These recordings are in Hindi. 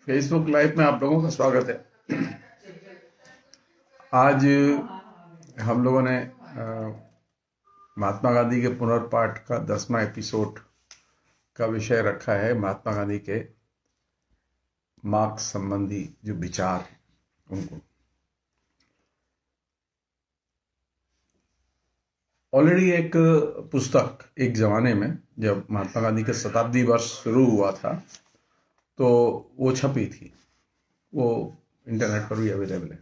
फेसबुक लाइव में आप लोगों का स्वागत है। आज हम लोगों ने महात्मा गांधी के पुनर्पाठ का 10वां एपिसोड का विषय रखा है महात्मा गांधी के मार्क्स संबंधी जो विचार हैं उनको। ऑलरेडी एक पुस्तक एक जमाने में जब महात्मा गांधी का शताब्दी वर्ष शुरू हुआ था तो वो छपी थी, वो इंटरनेट पर भी अवेलेबल है।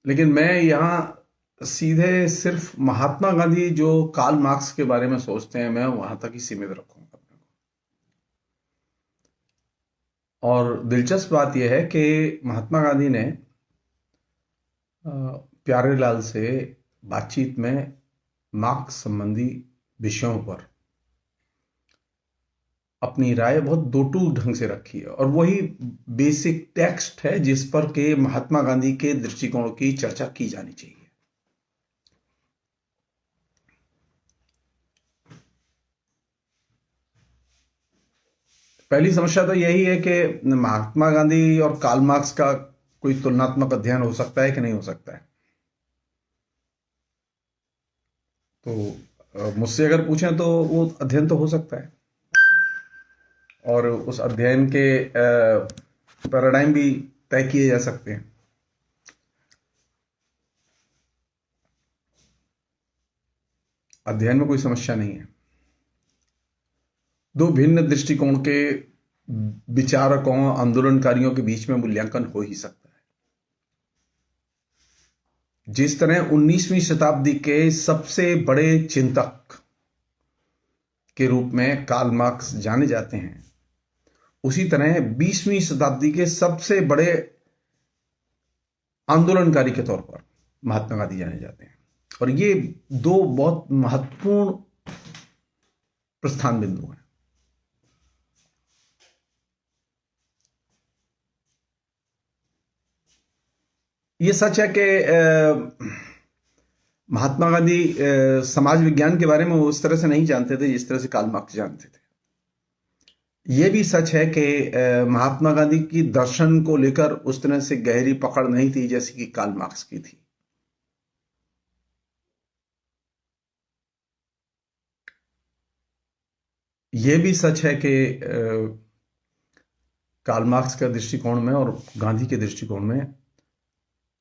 लेकिन मैं यहाँ सीधे सिर्फ महात्मा गांधी जो कार्ल मार्क्स के बारे में सोचते हैं मैं वहां तक ही सीमित रखूंगा। और दिलचस्प बात यह है कि महात्मा गांधी ने प्यारेलाल से बातचीत में मार्क्स संबंधी विषयों पर अपनी राय बहुत दोटूक ढंग से रखी है और वही बेसिक टेक्स्ट है जिस पर के महात्मा गांधी के दृष्टिकोण की चर्चा की जानी चाहिए। पहली समस्या तो यही है कि महात्मा गांधी और कार्ल मार्क्स का कोई तुलनात्मक अध्ययन हो सकता है कि नहीं हो सकता है। तो मुझसे अगर पूछें तो वो अध्ययन तो हो सकता है और उस अध्ययन के पैराडाइम भी तय किए जा सकते हैं। अध्ययन में कोई समस्या नहीं है। दो भिन्न दृष्टिकोण के विचारकों आंदोलनकारियों के बीच में मूल्यांकन हो ही सकता है। जिस तरह 19वीं शताब्दी के सबसे बड़े चिंतक के रूप में कार्ल मार्क्स जाने जाते हैं, उसी तरह 20वीं शताब्दी के सबसे बड़े आंदोलनकारी के तौर पर महात्मा गांधी जाने जाते हैं। और ये दो बहुत महत्वपूर्ण प्रस्थान बिंदु हैं। ये सच है कि महात्मा गांधी समाज विज्ञान के बारे में उस तरह से नहीं जानते थे जिस तरह से कार्ल मार्क्स जानते थे। यह भी सच है कि महात्मा गांधी की दर्शन को लेकर उस तरह से गहरी पकड़ नहीं थी जैसी कि कार्ल मार्क्स की थी। यह भी सच है कि कार्ल मार्क्स के दृष्टिकोण में और गांधी के दृष्टिकोण में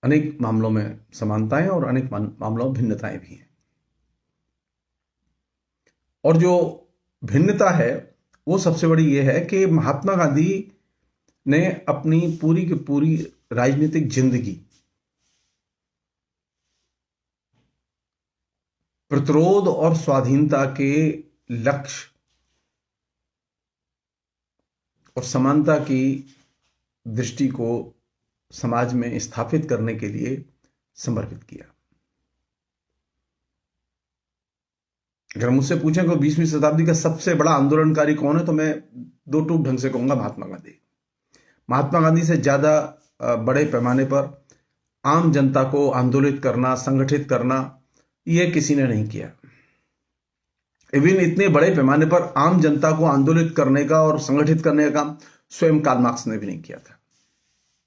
अनेक मामलों में समानताएं और अनेक मामलों में भिन्नताएं भी हैं। और जो भिन्नता है वो सबसे बड़ी यह है कि महात्मा गांधी ने अपनी पूरी की पूरी राजनीतिक जिंदगी प्रतिरोध और स्वाधीनता के लक्ष्य और समानता की दृष्टि को समाज में स्थापित करने के लिए समर्पित किया। अगर मुझसे पूछें कि 20वीं शताब्दी का सबसे बड़ा आंदोलनकारी कौन है तो मैं दो टूक ढंग से कहूंगा महात्मा गांधी। महात्मा गांधी से ज्यादा बड़े पैमाने पर आम जनता को आंदोलित करना, संगठित करना, यह किसी ने नहीं किया। इवन इतने बड़े पैमाने पर आम जनता को आंदोलित करने का और संगठित करने का काम स्वयं कार्ल मार्क्स ने भी नहीं किया था।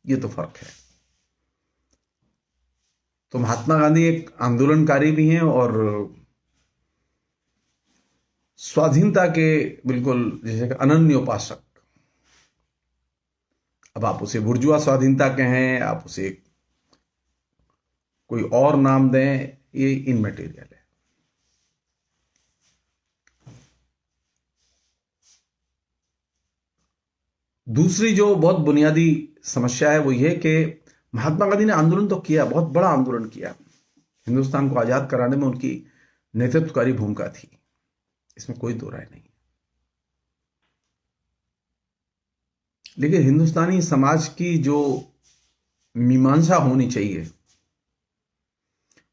ये तो फर्क है। तो महात्मा गांधी एक आंदोलनकारी भी हैं और स्वाधीनता के बिल्कुल जैसे अनन्य उपासक। अब आप उसे बुर्जुआ स्वाधीनता कहें, आप उसे कोई और नाम दें, ये इनमैटेरियल है। दूसरी जो बहुत बुनियादी समस्या है वो ये कि महात्मा गांधी ने आंदोलन तो किया, बहुत बड़ा आंदोलन किया। हिंदुस्तान को आजाद कराने में उनकी नेतृत्वकारी भूमिका थी, इसमें कोई दो राय नहीं। लेकिन हिंदुस्तानी समाज की जो मीमांसा होनी चाहिए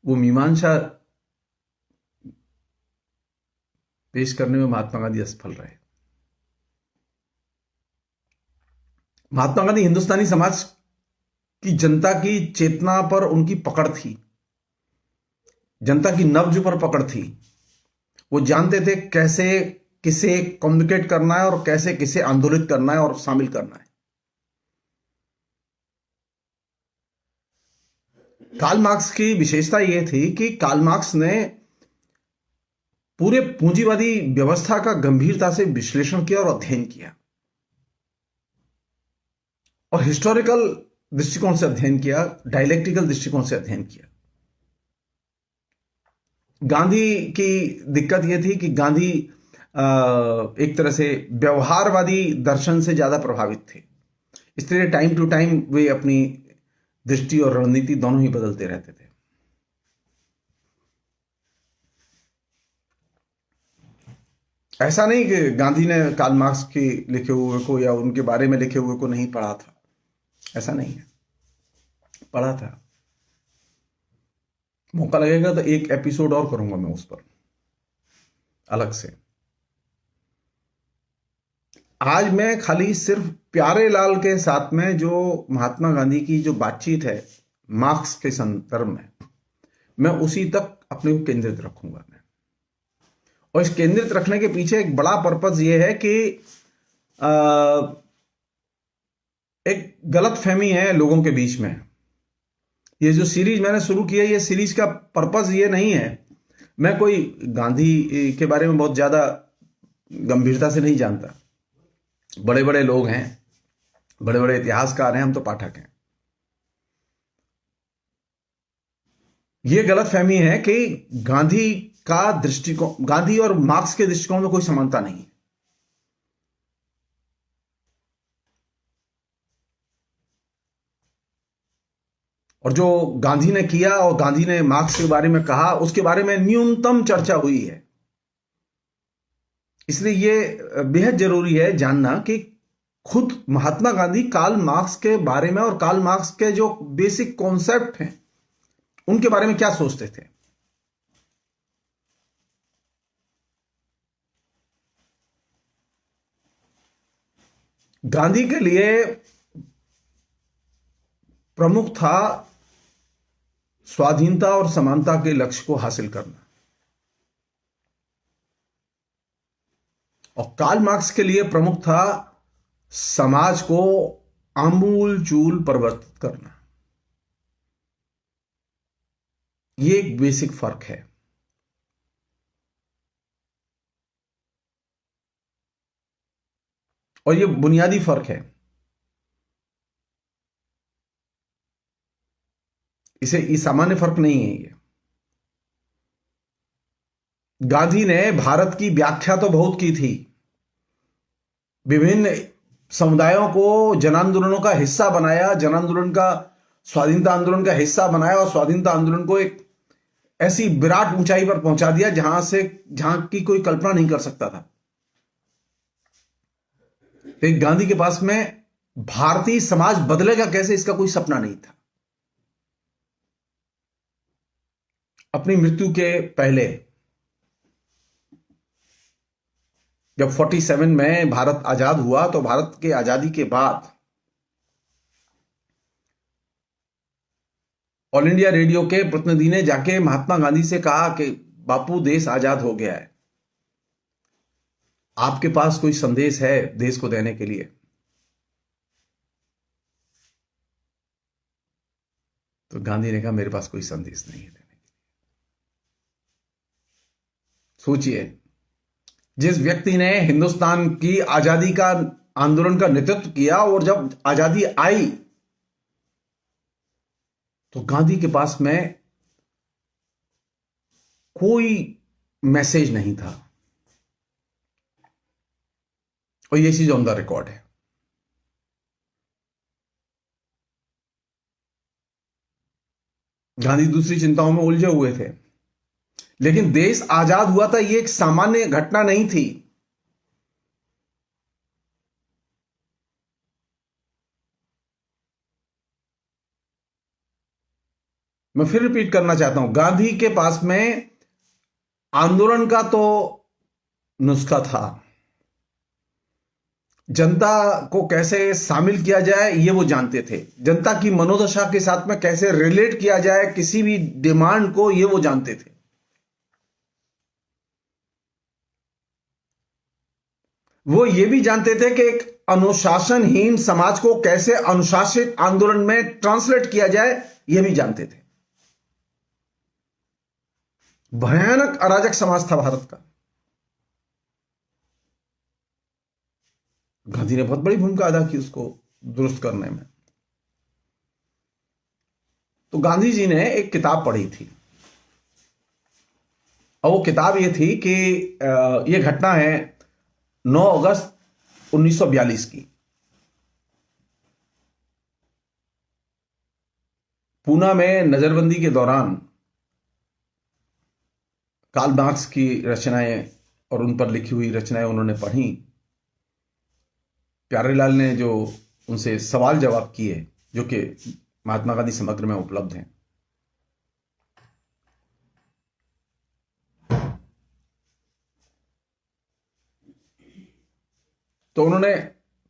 वो मीमांसा पेश करने में महात्मा गांधी असफल रहे। महात्मा गांधी हिंदुस्तानी समाज की जनता की चेतना पर उनकी पकड़ थी, जनता की नब्ज पर पकड़ थी। वो जानते थे कैसे किसे कम्युनिकेट करना है और कैसे किसे आंदोलित करना है और शामिल करना है। कार्ल मार्क्स की विशेषता यह थी कि कार्ल मार्क्स ने पूरे पूंजीवादी व्यवस्था का गंभीरता से विश्लेषण किया और अध्ययन किया और हिस्टोरिकल दृष्टिकोण से अध्ययन किया, डायलेक्टिकल दृष्टिकोण से अध्ययन किया। गांधी की दिक्कत यह थी कि गांधी एक तरह से व्यवहारवादी दर्शन से ज्यादा प्रभावित थे, इसलिए टाइम टू टाइम वे अपनी दृष्टि और रणनीति दोनों ही बदलते रहते थे। ऐसा नहीं कि गांधी ने कार्ल मार्क्स के लिखे हुए को या उनके बारे में लिखे हुए को नहीं पढ़ा था, ऐसा नहीं है, पढ़ा था। मौका लगेगा तो एक एपिसोड और करूंगा मैं उस पर अलग से। आज मैं खाली सिर्फ प्यारे लाल के साथ में जो महात्मा गांधी की जो बातचीत है मार्क्स के संदर्भ में, मैं उसी तक अपने को केंद्रित रखूंगा मैं। और इस केंद्रित रखने के पीछे एक बड़ा पर्पस यह है कि एक गलत फहमी है लोगों के बीच में। ये जो सीरीज मैंने शुरू की है, ये सीरीज का पर्पस ये नहीं है, मैं कोई गांधी के बारे में बहुत ज्यादा गंभीरता से नहीं जानता। बड़े बड़े लोग हैं, बड़े बड़े इतिहासकार हैं, हम तो पाठक हैं। यह गलतफहमी है कि गांधी का दृष्टिकोण, गांधी और मार्क्स के दृष्टिकोण में कोई समानता नहीं है। और जो गांधी ने किया और गांधी ने मार्क्स के बारे में कहा, उसके बारे में न्यूनतम चर्चा हुई है। इसलिए यह बेहद जरूरी है जानना कि खुद महात्मा गांधी कार्ल मार्क्स के बारे में और कार्ल मार्क्स के जो बेसिक कॉन्सेप्ट हैं उनके बारे में क्या सोचते थे। गांधी के लिए प्रमुख था स्वाधीनता और समानता के लक्ष्य को हासिल करना, और कार्ल मार्क्स के लिए प्रमुख था समाज को आमूल चूल परिवर्तित करना। यह एक बेसिक फर्क है। और यह बुनियादी फर्क है। ये सामान्य फर्क नहीं है। ये गांधी ने भारत की व्याख्या तो बहुत की थी, विभिन्न समुदायों को जन आंदोलनों का हिस्सा बनाया, जन आंदोलन का, स्वाधीनता आंदोलन का हिस्सा बनाया और स्वाधीनता आंदोलन को एक ऐसी विराट ऊंचाई पर पहुंचा दिया जहां की कोई कल्पना नहीं कर सकता था। लेकिन गांधी के पास में भारतीय समाज बदलेगा कैसे, इसका कोई सपना नहीं था। अपनी मृत्यु के पहले जब 47 में भारत आजाद हुआ, तो भारत के आजादी के बाद ऑल इंडिया रेडियो के प्रतिनिधि ने जाके महात्मा गांधी से कहा कि बापू, देश आजाद हो गया है, आपके पास कोई संदेश है देश को देने के लिए? तो गांधी ने कहा, मेरे पास कोई संदेश नहीं है देने के लिए। सोचिए, जिस व्यक्ति ने हिंदुस्तान की आजादी का आंदोलन का नेतृत्व किया और जब आजादी आई तो गांधी के पास में कोई मैसेज नहीं था। और ये चीज ऑन द रिकॉर्ड है। गांधी दूसरी चिंताओं में उलझे हुए थे, लेकिन देश आजाद हुआ था, ये एक सामान्य घटना नहीं थी। मैं फिर रिपीट करना चाहता हूं, गांधी के पास में आंदोलन का तो नुस्खा था, जनता को कैसे शामिल किया जाए ये वो जानते थे, जनता की मनोदशा के साथ में कैसे रिलेट किया जाए किसी भी डिमांड को, ये वो जानते थे। वो ये भी जानते थे कि एक अनुशासनहीन समाज को कैसे अनुशासित आंदोलन में ट्रांसलेट किया जाए, ये भी जानते थे। भयानक अराजक समाज था भारत का। गांधी ने बहुत बड़ी भूमिका अदा की उसको दुरुस्त करने में। तो गांधी जी ने एक किताब पढ़ी थी, और वो किताब ये थी कि ये घटना है 9 अगस्त 1942 की। पूना में नजरबंदी के दौरान कार्ल मार्क्स की रचनाएं और उन पर लिखी हुई रचनाएं उन्होंने पढ़ी। प्यारेलाल ने जो उनसे सवाल जवाब किए, जो कि महात्मा गांधी समग्र में उपलब्ध हैं, तो उन्होंने,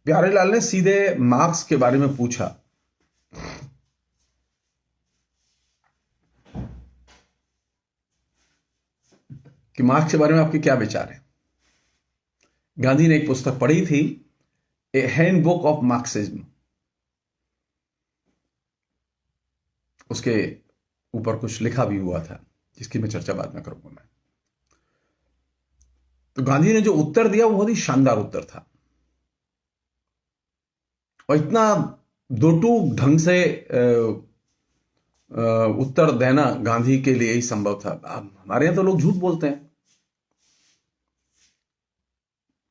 प्यारेलाल ने सीधे मार्क्स के बारे में पूछा कि मार्क्स के बारे में आपके क्या विचार हैं। गांधी ने एक पुस्तक पढ़ी थी, ए हैंडबुक ऑफ मार्क्सिज्म। उसके ऊपर कुछ लिखा भी हुआ था, जिसकी मैं चर्चा बाद में करूंगा मैं। तो गांधी ने जो उत्तर दिया वो बहुत ही शानदार उत्तर था, और इतना दो टूक ढंग से उत्तर देना गांधी के लिए ही संभव था। हमारे यहां तो लोग झूठ बोलते हैं।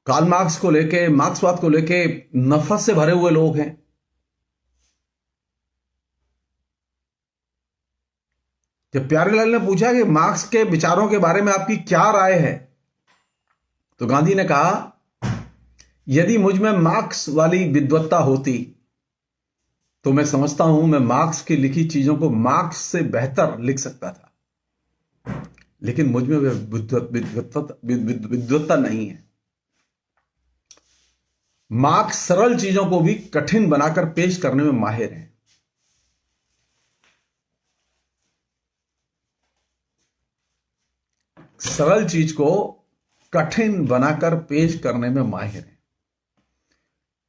कार्ल मार्क्स को लेके, मार्क्सवाद को लेके नफरत से भरे हुए लोग हैं। जब प्यारेलाल ने पूछा कि मार्क्स के विचारों के बारे में आपकी क्या राय है, तो गांधी ने कहा, यदि मुझ में मार्क्स वाली विद्वत्ता होती तो मैं समझता हूं मैं मार्क्स की लिखी चीजों को मार्क्स से बेहतर लिख सकता था, लेकिन मुझ में विद्वत्ता नहीं है। मार्क्स सरल चीजों को भी कठिन बनाकर पेश करने में माहिर है। सरल चीज को कठिन बनाकर पेश करने में माहिर है।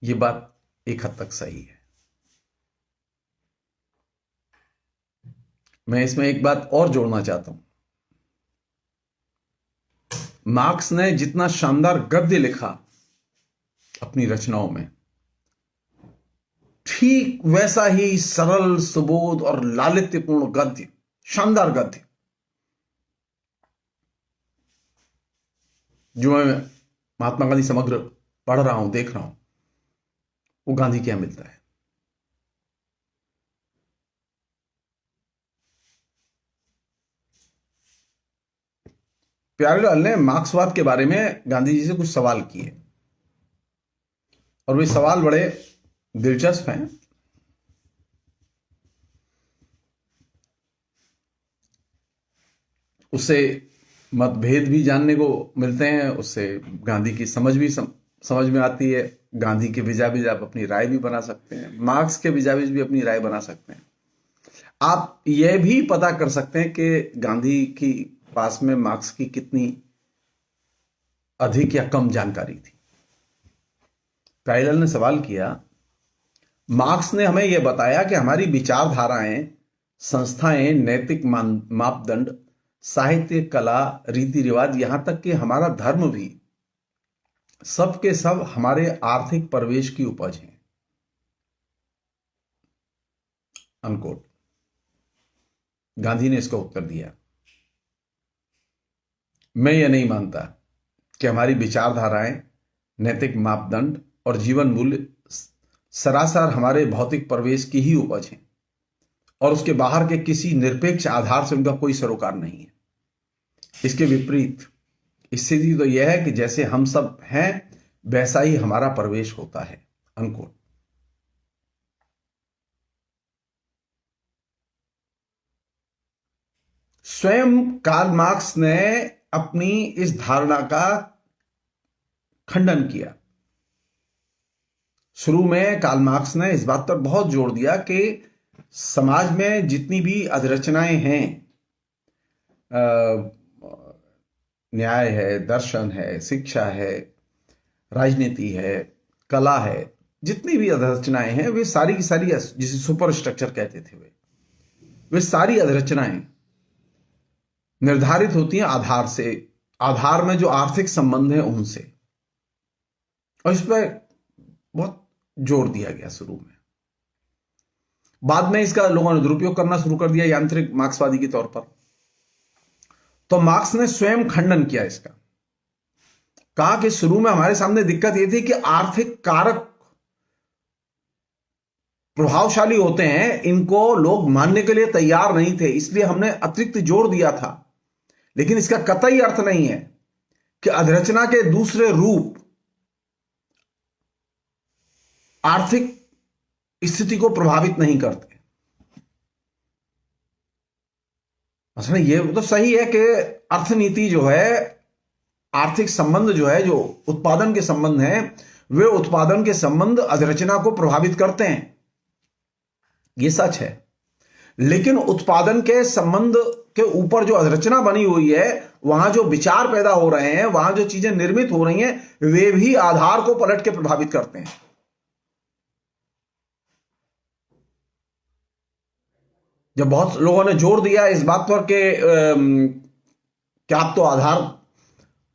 यह बात एक हद तक सही है। मैं इसमें एक बात और जोड़ना चाहता हूं। मार्क्स ने जितना शानदार गद्य लिखा अपनी रचनाओं में, ठीक वैसा ही सरल, सुबोध और लालित्यपूर्ण गद्य, शानदार गद्य, जो मैं महात्मा गांधी समग्र पढ़ रहा हूं, देख रहा हूं, वो गांधी क्या मिलता है। प्यारेलाल ने मार्क्सवाद के बारे में गांधी जी से कुछ सवाल किए, और वे सवाल बड़े दिलचस्प हैं। उससे मतभेद भी जानने को मिलते हैं, उससे गांधी की समझ भी समझ में आती है। गांधी के भिजाभिज आप अपनी राय भी बना सकते हैं, मार्क्स के भिजाभिज भी अपनी राय बना सकते हैं। आप यह भी पता कर सकते हैं कि गांधी की पास में मार्क्स की कितनी अधिक या कम जानकारी थी। प्यारेलाल ने सवाल किया, मार्क्स ने हमें यह बताया कि हमारी विचारधाराएं, संस्थाएं, नैतिक मापदंड, साहित्य, कला, रीति रिवाज, यहां तक कि हमारा धर्म भी, सब के सब हमारे आर्थिक प्रवेश की उपज हैं, अनकोट। गांधी ने इसका उत्तर दिया, मैं यह नहीं मानता कि हमारी विचारधाराएं, नैतिक मापदंड और जीवन मूल्य सरासर हमारे भौतिक प्रवेश की ही उपज हैं, और उसके बाहर के किसी निरपेक्ष आधार से उनका कोई सरोकार नहीं है। इसके विपरीत स्थिति तो यह है कि जैसे हम सब हैं वैसा ही हमारा प्रवेश होता है, अनकोट। स्वयं कार्ल मार्क्स ने अपनी इस धारणा का खंडन किया। शुरू में कार्ल मार्क्स ने इस बात पर बहुत जोर दिया कि समाज में जितनी भी अधरचनाएं हैं, न्याय है, दर्शन है, शिक्षा है, राजनीति है, कला है, जितनी भी अधरचनाएं हैं वे सारी की सारी, जिसे सुपर स्ट्रक्चर कहते थे, वे सारी अधरचनाएं निर्धारित होती हैं आधार से, आधार में जो आर्थिक संबंध है उनसे। और इस पर बहुत जोर दिया गया शुरू में। बाद में इसका लोगों ने दुरुपयोग करना शुरू कर दिया यांत्रिक मार्क्सवादी के तौर पर। तो मार्क्स ने स्वयं खंडन किया इसका, कहा कि शुरू में हमारे सामने दिक्कत यह थी कि आर्थिक कारक प्रभावशाली होते हैं, इनको लोग मानने के लिए तैयार नहीं थे, इसलिए हमने अतिरिक्त जोर दिया था। लेकिन इसका कतई अर्थ नहीं है कि अधरचना के दूसरे रूप आर्थिक स्थिति को प्रभावित नहीं करते। असल में यह तो सही है कि अर्थनीति जो है, आर्थिक संबंध जो है, जो उत्पादन के संबंध हैं, वे उत्पादन के संबंध अधरचना को प्रभावित करते हैं, यह सच है। लेकिन उत्पादन के संबंध के ऊपर जो अधरचना बनी हुई है, वहां जो विचार पैदा हो रहे हैं, वहां जो चीजें निर्मित हो रही हैं, वे भी आधार को पलट के प्रभावित करते हैं। जब बहुत लोगों ने जोर दिया इस बात पर कि आप तो आधार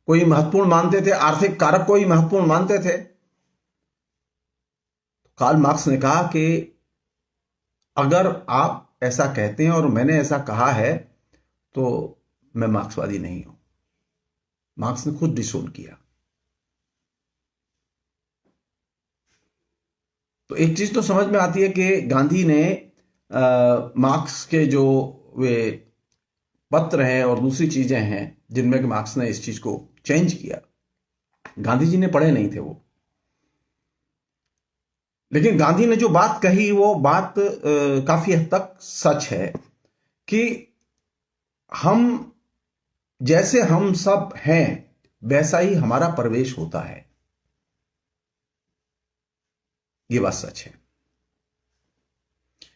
को ही महत्वपूर्ण मानते थे, आर्थिक कारक को ही महत्वपूर्ण मानते थे, कार्ल मार्क्स ने कहा कि अगर आप ऐसा कहते हैं और मैंने ऐसा कहा है तो मैं मार्क्सवादी नहीं हूं। मार्क्स ने खुद डिसोन किया। तो एक चीज तो समझ में आती है कि गांधी ने मार्क्स के जो वे पत्र हैं और दूसरी चीजें हैं जिनमें कि मार्क्स ने इस चीज को चेंज किया, गांधी जी ने पढ़े नहीं थे वो। लेकिन गांधी ने जो बात कही वो बात काफी हद तक सच है कि हम जैसे हम सब हैं वैसा ही हमारा प्रवेश होता है। ये बात सच है।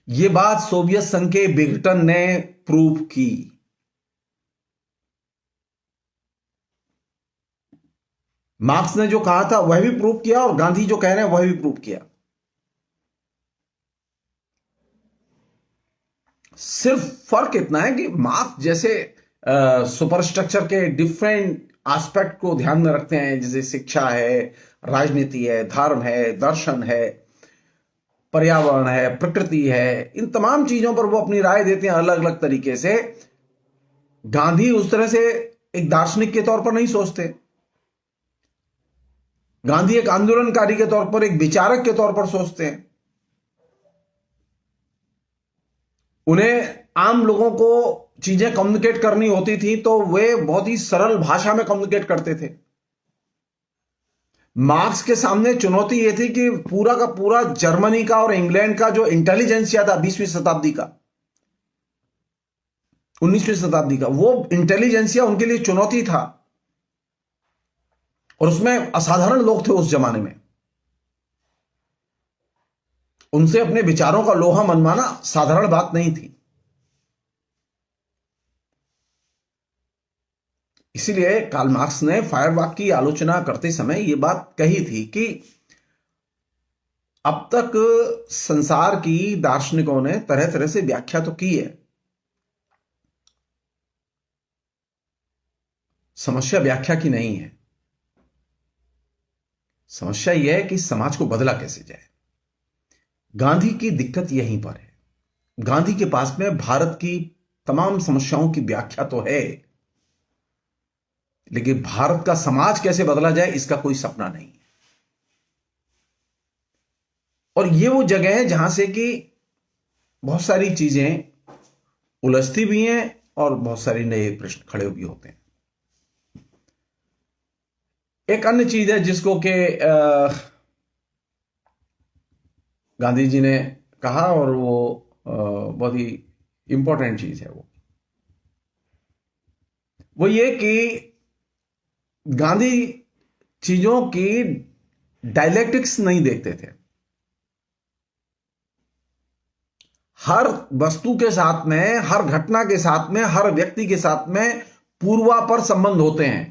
ये बात सोवियत संघ के विघटन ने प्रूव की। मार्क्स ने जो कहा था वह भी प्रूव किया और गांधी जो कह रहे हैं वह भी प्रूव किया। सिर्फ फर्क इतना है कि मार्क्स जैसे सुपरस्ट्रक्चर के डिफरेंट एस्पेक्ट को ध्यान में रखते हैं, जैसे शिक्षा है, राजनीति है, धर्म है, दर्शन है, पर्यावरण है, प्रकृति है, इन तमाम चीजों पर वो अपनी राय देते हैं अलग अलग तरीके से। गांधी उस तरह से एक दार्शनिक के तौर पर नहीं सोचते। गांधी एक आंदोलनकारी के तौर पर, एक विचारक के तौर पर सोचते हैं। उन्हें आम लोगों को चीजें कम्युनिकेट करनी होती थी तो वे बहुत ही सरल भाषा में कम्युनिकेट करते थे। मार्क्स के सामने चुनौती यह थी कि पूरा का पूरा जर्मनी का और इंग्लैंड का जो इंटेलिजेंसिया था 20वीं शताब्दी का, 19वीं शताब्दी का, वो इंटेलिजेंसिया उनके लिए चुनौती था। और उसमें असाधारण लोग थे उस जमाने में। उनसे अपने विचारों का लोहा मनवाना साधारण बात नहीं थी। इसीलिए कार्ल मार्क्स ने फायरवर्क की आलोचना करते समय यह बात कही थी कि अब तक संसार की दार्शनिकों ने तरह तरह से व्याख्या तो की है, समस्या व्याख्या की नहीं है। समस्या यह है कि समाज को बदला कैसे जाए। गांधी की दिक्कत यहीं पर है। गांधी के पास में भारत की तमाम समस्याओं की व्याख्या तो है, लेकिन भारत का समाज कैसे बदला जाए इसका कोई सपना नहीं है। और ये वो जगह है जहां से कि बहुत सारी चीजें उलझती भी हैं और बहुत सारे नए प्रश्न खड़े भी होते हैं। एक अन्य चीज है जिसको कि गांधी जी ने कहा और वो बहुत ही इंपॉर्टेंट चीज है, वो ये कि गांधी चीजों की डायलेक्टिक्स नहीं देखते थे। हर वस्तु के साथ में, हर घटना के साथ में, हर व्यक्ति के साथ में पूर्वापर संबंध होते हैं।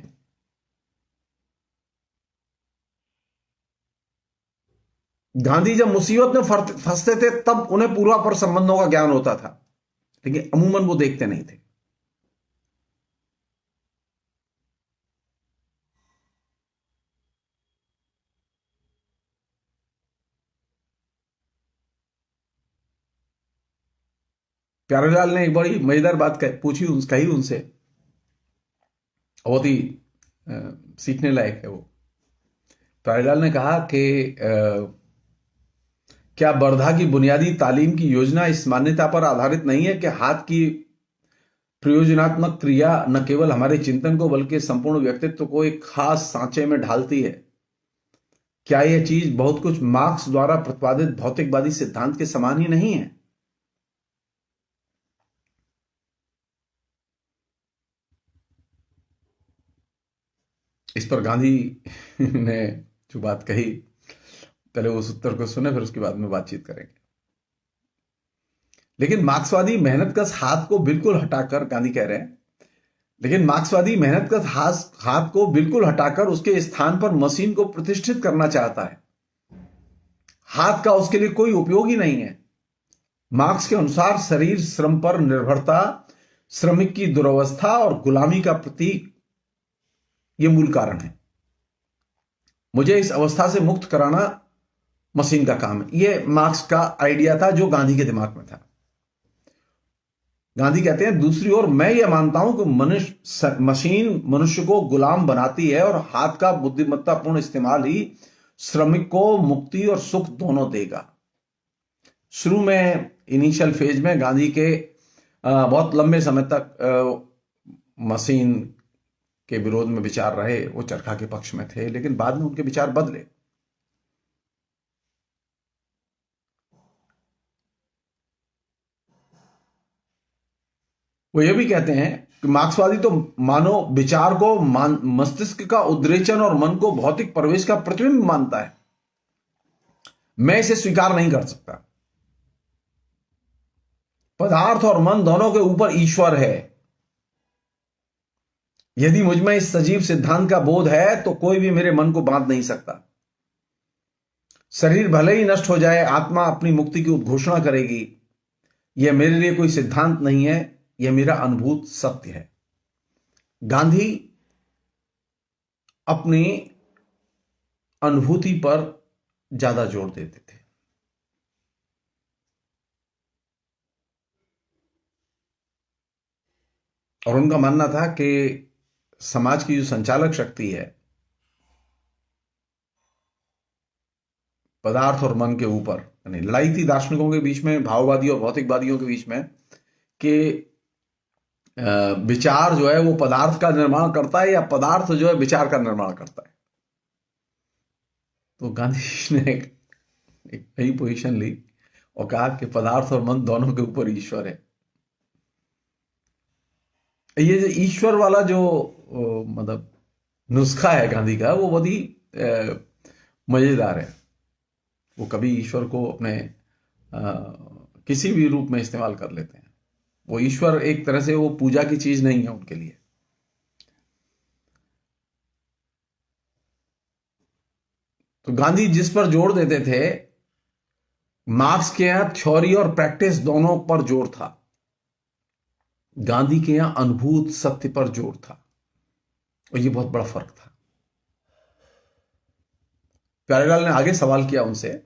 गांधी जब मुसीबत में फंसते थे तब उन्हें पूर्वापर संबंधों का ज्ञान होता था, लेकिन अमूमन वो देखते नहीं थे। प्यारेलाल ने एक बड़ी मजेदार बात पूछी, कही उनसे, बहुत ही सीखने लायक है वो। प्यारेलाल ने कहा कि क्या वर्धा की बुनियादी तालीम की योजना इस मान्यता पर आधारित नहीं है कि हाथ की प्रयोजनात्मक क्रिया न केवल हमारे चिंतन को बल्कि संपूर्ण व्यक्तित्व को एक खास सांचे में ढालती है? क्या यह चीज बहुत कुछ मार्क्स द्वारा प्रतिपादित भौतिकवादी सिद्धांत के समान ही नहीं है? इस पर गांधी ने जो बात कही, पहले उस उत्तर को सुने फिर उसके बाद में बातचीत करेंगे। लेकिन मार्क्सवादी मेहनतकश हाथ को बिल्कुल हटाकर, गांधी कह रहे हैं, लेकिन मार्क्सवादी मेहनतकश हाथ को बिल्कुल हटाकर उसके स्थान पर मशीन को प्रतिष्ठित करना चाहता है। हाथ का उसके लिए कोई उपयोग ही नहीं है। मार्क्स के अनुसार शरीर श्रम पर निर्भरता, श्रमिक की दुर्वस्था और गुलामी का प्रतीक, ये मूल कारण है। मुझे इस अवस्था से मुक्त कराना मशीन का काम है। ये मार्क्स का आइडिया था जो गांधी के दिमाग में था। गांधी कहते हैं, दूसरी ओर मैं यह मानता हूं कि मशीन मनुष्य को गुलाम बनाती है और हाथ का बुद्धिमत्तापूर्ण इस्तेमाल ही श्रमिक को मुक्ति और सुख दोनों देगा। शुरू में इनिशियल फेज में गांधी के बहुत लंबे समय तक मशीन के विरोध में विचार रहे, वो चरखा के पक्ष में थे, लेकिन बाद में उनके विचार बदले। वो ये भी कहते हैं कि मार्क्सवादी तो मानो विचार को मस्तिष्क का उद्रेचन और मन को भौतिक प्रवेश का प्रतिबिंब मानता है। मैं इसे स्वीकार नहीं कर सकता। पदार्थ और मन दोनों के ऊपर ईश्वर है। यदि मुझ में इस सजीव सिद्धांत का बोध है तो कोई भी मेरे मन को बांध नहीं सकता। शरीर भले ही नष्ट हो जाए, आत्मा अपनी मुक्ति की उद्घोषणा करेगी। यह मेरे लिए कोई सिद्धांत नहीं है, यह मेरा अनुभूत सत्य है। गांधी अपनी अनुभूति पर ज्यादा जोर देते थे। और उनका मानना था कि समाज की जो संचालक शक्ति है पदार्थ और मन के ऊपर, यानी लड़ाई थी दार्शनिकों के बीच में, भाववादी और भौतिकवादियों के बीच में, कि विचार जो है वो पदार्थ का निर्माण करता है या पदार्थ जो है विचार का निर्माण करता है। तो गांधी ने एक नई पोजीशन ली और कहा कि पदार्थ और मन दोनों के ऊपर ईश्वर है। ये जो ईश्वर वाला जो मतलब नुस्खा है गांधी का, वो बहुत ही मजेदार है। वो कभी ईश्वर को अपने किसी भी रूप में इस्तेमाल कर लेते हैं। वो ईश्वर एक तरह से वो पूजा की चीज नहीं है उनके लिए। तो गांधी जिस पर जोर देते थे, मार्क्स के यहां थ्योरी और प्रैक्टिस दोनों पर जोर था। गांधी के यहां अनुभूत सत्य पर जोर था, और यह बहुत बड़ा फर्क था। प्यारेलाल ने आगे सवाल किया उनसे,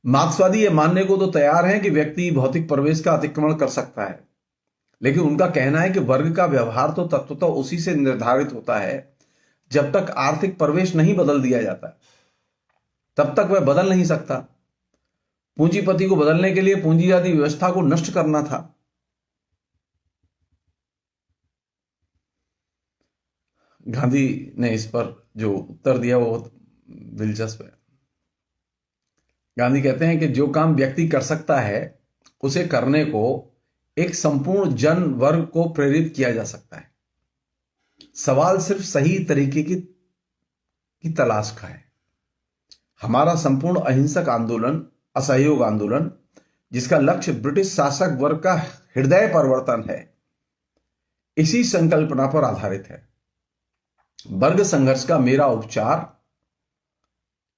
मार्क्सवादी यह मानने को तो तैयार हैं कि व्यक्ति भौतिक प्रवेश का अतिक्रमण कर सकता है, लेकिन उनका कहना है कि वर्ग का व्यवहार तो तत्वतः उसी से निर्धारित होता है जब तक आर्थिक प्रवेश नहीं बदल दिया जाता, तब तक वह बदल नहीं सकता। पूंजीपति को बदलने के लिए पूंजीवादी व्यवस्था को नष्ट करना था। गांधी ने इस पर जो उत्तर दिया वो दिलचस्प है। गांधी कहते हैं कि जो काम व्यक्ति कर सकता है उसे करने को एक संपूर्ण जन वर्ग को प्रेरित किया जा सकता है। सवाल सिर्फ सही तरीके की तलाश का है। हमारा संपूर्ण अहिंसक आंदोलन, असहयोग आंदोलन, जिसका लक्ष्य ब्रिटिश शासक वर्ग का हृदय परिवर्तन है, इसी संकल्पना पर आधारित है। वर्ग संघर्ष का मेरा उपचार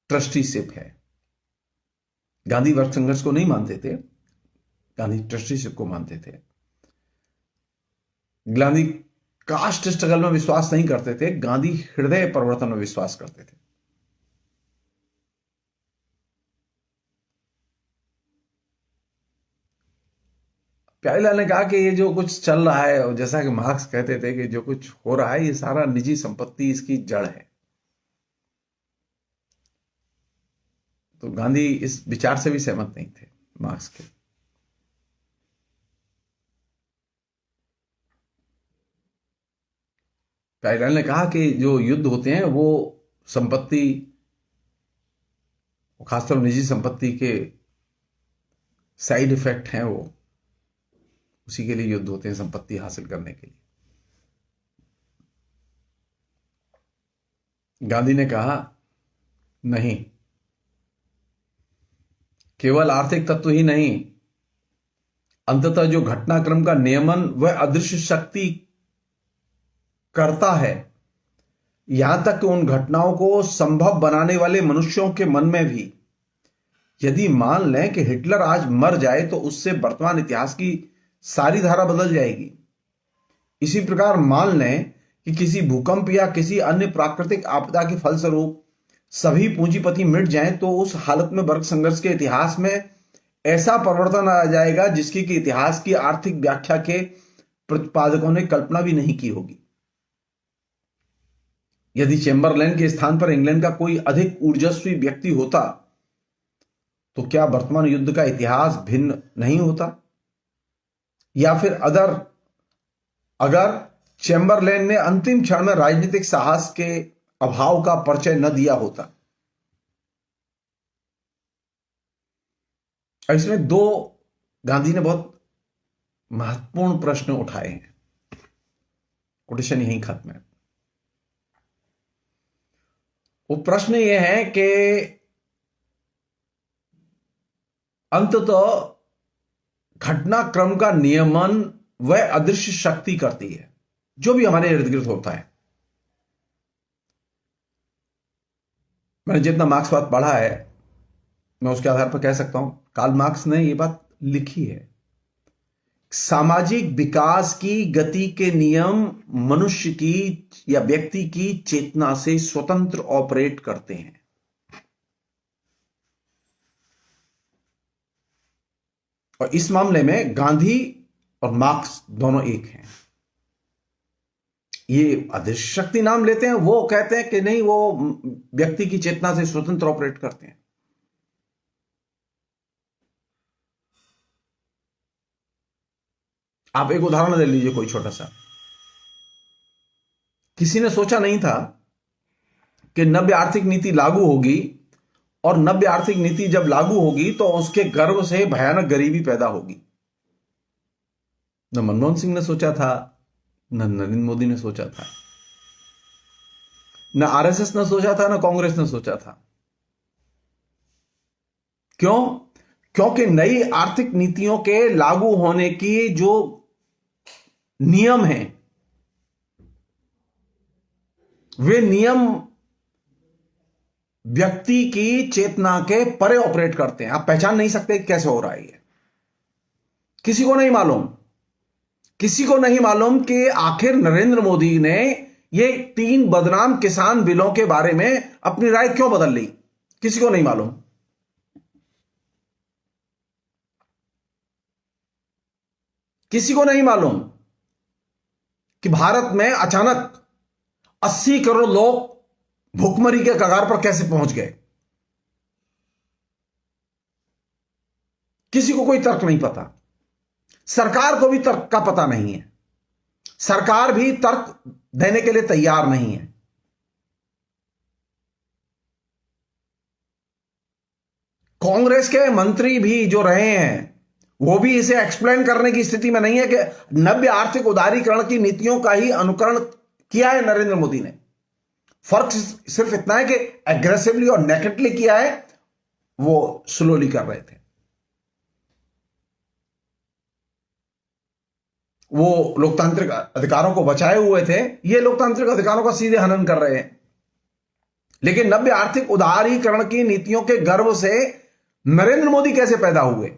ट्रस्टीशिप है। गांधी वर्ग संघर्ष को नहीं मानते थे, गांधी ट्रस्टीशिप को मानते थे। गांधी कास्ट स्ट्रगल में विश्वास नहीं करते थे, गांधी हृदय परिवर्तन में विश्वास करते थे। प्यारीलाल ने कहा कि ये जो कुछ चल रहा है, और जैसा कि मार्क्स कहते थे कि जो कुछ हो रहा है ये सारा निजी संपत्ति इसकी जड़ है। तो गांधी इस विचार से भी सहमत नहीं थे मार्क्स के। प्यारीलाल ने कहा कि जो युद्ध होते हैं वो संपत्ति, खासतौर निजी संपत्ति के साइड इफेक्ट हैं, वो उसी के लिए युद्ध होते हैं, संपत्ति हासिल करने के लिए। गांधी ने कहा नहीं, केवल आर्थिक तत्व ही नहीं, अंततः जो घटनाक्रम का नियमन वह अदृश्य शक्ति करता है, यहां तक कि उन घटनाओं को संभव बनाने वाले मनुष्यों के मन में भी। यदि मान लें कि हिटलर आज मर जाए तो उससे वर्तमान इतिहास की सारी धारा बदल जाएगी। इसी प्रकार मान लें कि किसी भूकंप या किसी अन्य प्राकृतिक आपदा के फलस्वरूप सभी पूंजीपति मिट जाएं तो उस हालत में वर्ग संघर्ष के इतिहास में ऐसा परिवर्तन आ जाएगा जिसकी कि इतिहास की आर्थिक व्याख्या के प्रतिपादकों ने कल्पना भी नहीं की होगी। यदि चेम्बरलेन के स्थान पर इंग्लैंड का कोई अधिक ऊर्जस्वी व्यक्ति होता तो क्या वर्तमान युद्ध का इतिहास भिन्न नहीं होता? या फिर अगर चेम्बरलेन ने अंतिम क्षण में राजनीतिक साहस के अभाव का परिचय न दिया होता। इसमें दो गांधी ने बहुत महत्वपूर्ण प्रश्न उठाए हैं। कोटेशन यहीं खत्म है। वो प्रश्न ये है कि अंततः घटनाक्रम का नियमन वह अदृश्य शक्ति करती है जो भी हमारे इर्द गिर्द होता है। मैंने जितना मार्क्सवाद पढ़ा है मैं उसके आधार पर कह सकता हूं, कार्ल मार्क्स ने यह बात लिखी है, सामाजिक विकास की गति के नियम मनुष्य की या व्यक्ति की चेतना से स्वतंत्र ऑपरेट करते हैं। और इस मामले में गांधी और मार्क्स दोनों एक हैं। ये अदृश्य शक्ति नाम लेते हैं, वो कहते हैं कि नहीं, वो व्यक्ति की चेतना से स्वतंत्र ऑपरेट करते हैं। आप एक उदाहरण ले लीजिए, कोई छोटा सा। किसी ने सोचा नहीं था कि नव्य आर्थिक नीति लागू होगी, और नव्य आर्थिक नीति जब लागू होगी तो उसके गर्भ से भयानक गरीबी पैदा होगी। न मनमोहन सिंह ने सोचा था, न नरेंद्र मोदी ने सोचा था, न आरएसएस ने सोचा था, न कांग्रेस ने सोचा था। क्यों? क्योंकि नई आर्थिक नीतियों के लागू होने की जो नियम हैं, वे नियम व्यक्ति की चेतना के परे ऑपरेट करते हैं। आप पहचान नहीं सकते कैसे हो रहा है ये। किसी को नहीं मालूम, किसी को नहीं मालूम कि आखिर नरेंद्र मोदी ने ये 3 बदनाम किसान बिलों के बारे में अपनी राय क्यों बदल ली, किसी को नहीं मालूम। किसी को नहीं मालूम कि भारत में अचानक 80 करोड़ लोग भूखमरी के कगार पर कैसे पहुंच गए। किसी को कोई तर्क नहीं पता, सरकार को भी तर्क का पता नहीं है, सरकार भी तर्क देने के लिए तैयार नहीं है। कांग्रेस के मंत्री भी जो रहे हैं वो भी इसे एक्सप्लेन करने की स्थिति में नहीं है कि नव्य आर्थिक उदारीकरण की नीतियों का ही अनुकरण किया है नरेंद्र मोदी ने। फर्क सिर्फ इतना है कि एग्रेसिवली और नेकेडली किया है, वो स्लोली कर रहे थे। वो लोकतांत्रिक अधिकारों को बचाए हुए थे, ये लोकतांत्रिक अधिकारों का सीधे हनन कर रहे हैं। लेकिन नव्य आर्थिक उदारीकरण की नीतियों के गर्भ से नरेंद्र मोदी कैसे पैदा हुए?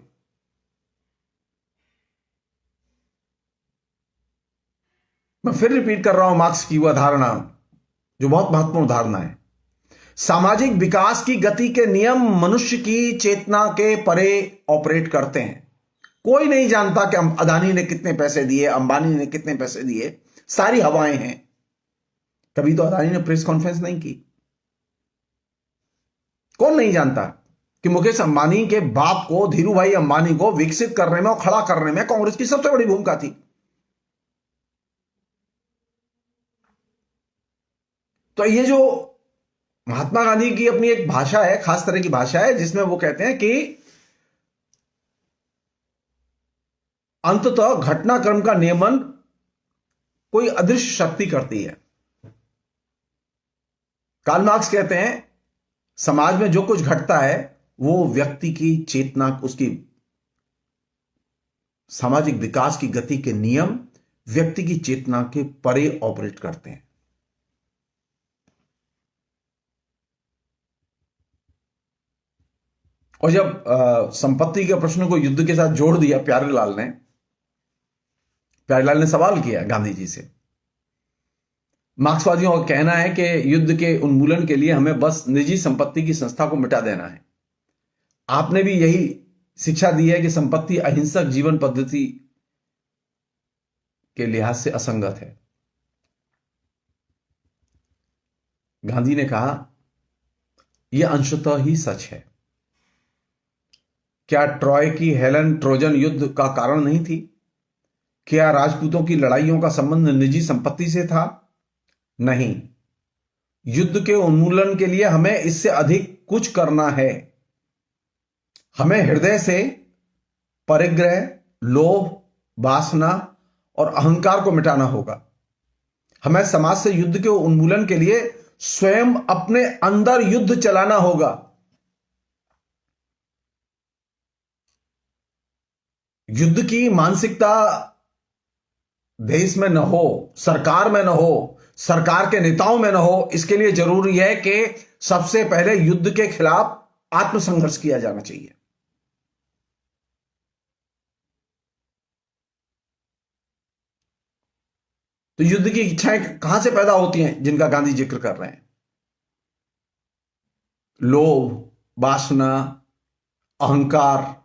मैं फिर रिपीट कर रहा हूं मार्क्स की वह धारणा, जो बहुत महत्वपूर्ण धारणा है। सामाजिक विकास की गति के नियम मनुष्य की चेतना के परे ऑपरेट करते हैं। कोई नहीं जानता कि अदानी ने कितने पैसे दिए, अंबानी ने कितने पैसे दिए, सारी हवाएं हैं। कभी तो अदानी ने प्रेस कॉन्फ्रेंस नहीं की। कौन नहीं जानता कि मुकेश अंबानी के बाप को, धीरू भाई अंबानी को विकसित करने में और खड़ा करने में कांग्रेस की सबसे बड़ी भूमिका थी। तो ये जो महात्मा गांधी की अपनी एक भाषा है, खास तरह की भाषा है, जिसमें वो कहते हैं कि अंततः घटनाक्रम का नियमन कोई अदृश्य शक्ति करती है। कार्ल मार्क्स कहते हैं समाज में जो कुछ घटता है वो व्यक्ति की चेतना, उसकी सामाजिक विकास की गति के नियम व्यक्ति की चेतना के परे ऑपरेट करते हैं। और जब संपत्ति के प्रश्न को युद्ध के साथ जोड़ दिया प्यारेलाल ने सवाल किया गांधी जी से। मार्क्सवादियों का कहना है कि युद्ध के उन्मूलन के लिए हमें बस निजी संपत्ति की संस्था को मिटा देना है। आपने भी यही शिक्षा दी है कि संपत्ति अहिंसक जीवन पद्धति के लिहाज से असंगत है। गांधी ने कहा यह अंशतः ही सच है। क्या ट्रॉय की हेलन ट्रोजन युद्ध का कारण नहीं थी? क्या राजपूतों की लड़ाइयों का संबंध निजी संपत्ति से था? नहीं। युद्ध के उन्मूलन के लिए हमें इससे अधिक कुछ करना है। हमें हृदय से परिग्रह, लोभ, वासना और अहंकार को मिटाना होगा। हमें समाज से युद्ध के उन्मूलन के लिए स्वयं अपने अंदर युद्ध चलाना होगा। युद्ध की मानसिकता देश में न हो, सरकार में न हो, सरकार के नेताओं में न हो। इसके लिए जरूरी है कि सबसे पहले युद्ध के खिलाफ आत्मसंघर्ष किया जाना चाहिए। तो युद्ध की इच्छाएं कहां से पैदा होती हैं जिनका गांधी जिक्र कर रहे हैं? लोभ, वासना, अहंकार,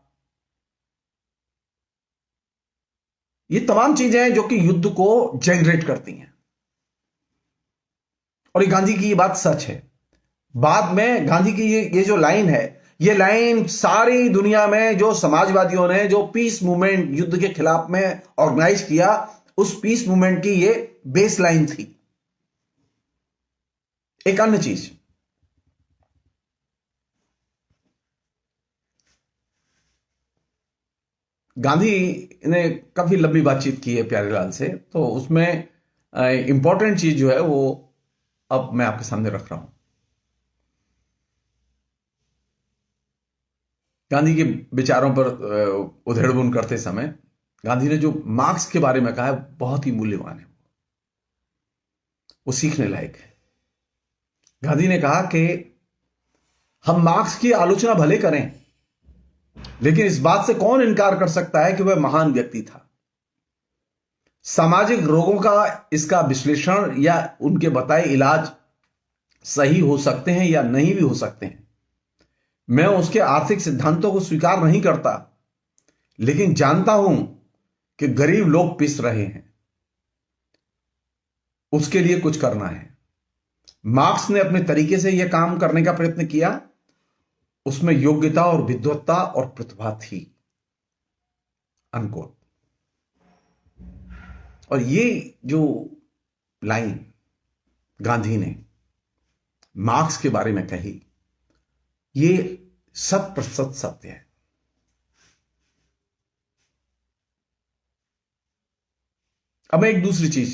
ये तमाम चीजें हैं जो कि युद्ध को जनरेट करती हैं। और ये गांधी की ये बात सच है। बाद में गांधी की ये जो लाइन है, ये लाइन सारी दुनिया में जो समाजवादियों ने जो पीस मूवमेंट युद्ध के खिलाफ में ऑर्गेनाइज किया, उस पीस मूवमेंट की ये बेस लाइन थी। एक अन्य चीज, गांधी ने काफी लंबी बातचीत की है प्यारेलाल से, तो उसमें इंपॉर्टेंट चीज जो है वो अब मैं आपके सामने रख रहा हूं। गांधी के विचारों पर उधेड़बुन करते समय गांधी ने जो मार्क्स के बारे में कहा है बहुत ही मूल्यवान है, वो सीखने लायक है। गांधी ने कहा कि हम मार्क्स की आलोचना भले करें, लेकिन इस बात से कौन इनकार कर सकता है कि वह महान व्यक्ति था। सामाजिक रोगों का इसका विश्लेषण या उनके बताए इलाज सही हो सकते हैं या नहीं भी हो सकते हैं। मैं उसके आर्थिक सिद्धांतों को स्वीकार नहीं करता, लेकिन जानता हूं कि गरीब लोग पिस रहे हैं, उसके लिए कुछ करना है। मार्क्स ने अपने तरीके से यह काम करने का प्रयत्न किया। उसमें योग्यता और विद्वत्ता और प्रतिभा थी, अनकोट। और ये जो लाइन गांधी ने मार्क्स के बारे में कही, ये 100% सत्य है। अब एक दूसरी चीज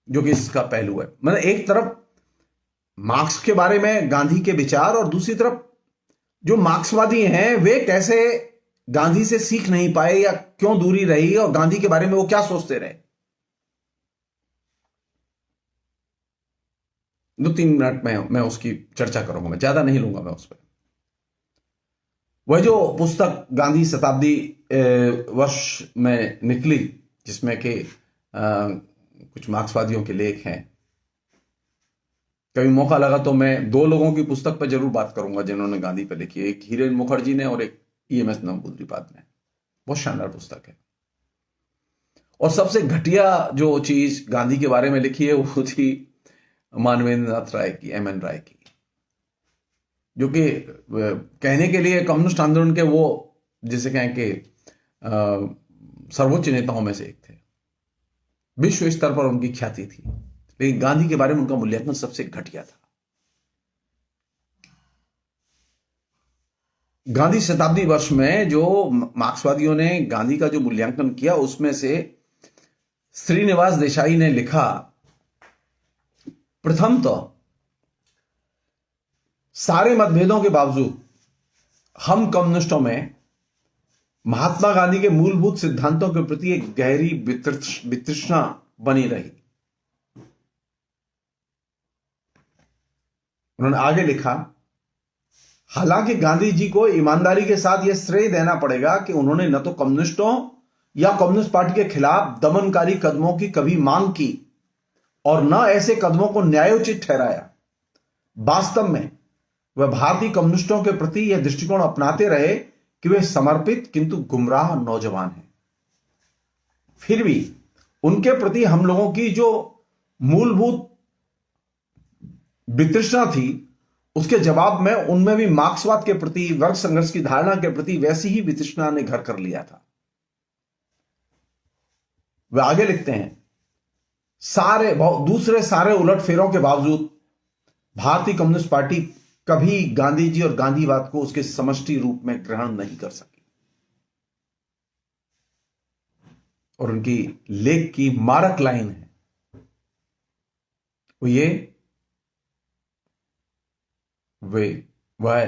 जो कि इसका पहलू है, मतलब एक तरफ मार्क्स के बारे में गांधी के विचार, और दूसरी तरफ जो मार्क्सवादी हैं वे कैसे गांधी से सीख नहीं पाए या क्यों दूरी रही, और गांधी के बारे में वो क्या सोचते रहे। 2-3 मिनट में मैं उसकी चर्चा करूंगा, मैं ज्यादा नहीं लूंगा मैं उस पर। वह जो पुस्तक गांधी शताब्दी वर्ष में निकली, जिसमें कि कुछ मार्क्सवादियों के लेख हैं, कभी मौका लगा तो मैं दो लोगों की पुस्तक पर जरूर बात करूंगा जिन्होंने गांधी पर लिखी है, एक हिरेन मुखर्जी ने और एक ईएमएस नंबूद्रिपाद ने। बहुत शानदार पुस्तक है। और सबसे घटिया जो चीज गांधी के बारे में लिखी है वो थी मानवेंद्र नाथ राय की, एमएन राय की, जो कि कहने के लिए कम्युनिस्ट आंदोलन के वो जिसे कहें कि सर्वोच्च नेताओं में से एक थे, विश्व स्तर पर उनकी ख्याति थी, लेकिन गांधी के बारे में उनका मूल्यांकन सबसे घटिया था। गांधी शताब्दी वर्ष में जो मार्क्सवादियों ने गांधी का जो मूल्यांकन किया, उसमें से श्रीनिवास देसाई ने लिखा, प्रथम तो सारे मतभेदों के बावजूद हम कम्युनिस्टों में महात्मा गांधी के मूलभूत सिद्धांतों के प्रति एक गहरी वितृष्णा बनी रही। उन्होंने आगे लिखा, हालांकि गांधी जी को ईमानदारी के साथ यह श्रेय देना पड़ेगा कि उन्होंने न तो कम्युनिस्टों या कम्युनिस्ट पार्टी के खिलाफ दमनकारी कदमों की कभी मांग की और न ऐसे कदमों को न्यायोचित ठहराया। वास्तव में वह भारतीय कम्युनिस्टों के प्रति यह दृष्टिकोण अपनाते रहे कि वे समर्पित किंतु गुमराह नौजवान हैं। फिर भी उनके प्रति हम लोगों की जो मूलभूत वितृष्णा थी, उसके जवाब में उनमें भी मार्क्सवाद के प्रति, वर्ग संघर्ष की धारणा के प्रति वैसी ही वितृष्णा ने घर कर लिया था। वे आगे लिखते हैं, दूसरे सारे उलटफेरों के बावजूद भारतीय कम्युनिस्ट पार्टी कभी गांधी जी और गांधीवाद को उसके समष्टि रूप में ग्रहण नहीं कर सकी। और उनकी लेख की मारक लाइन है वो ये, वह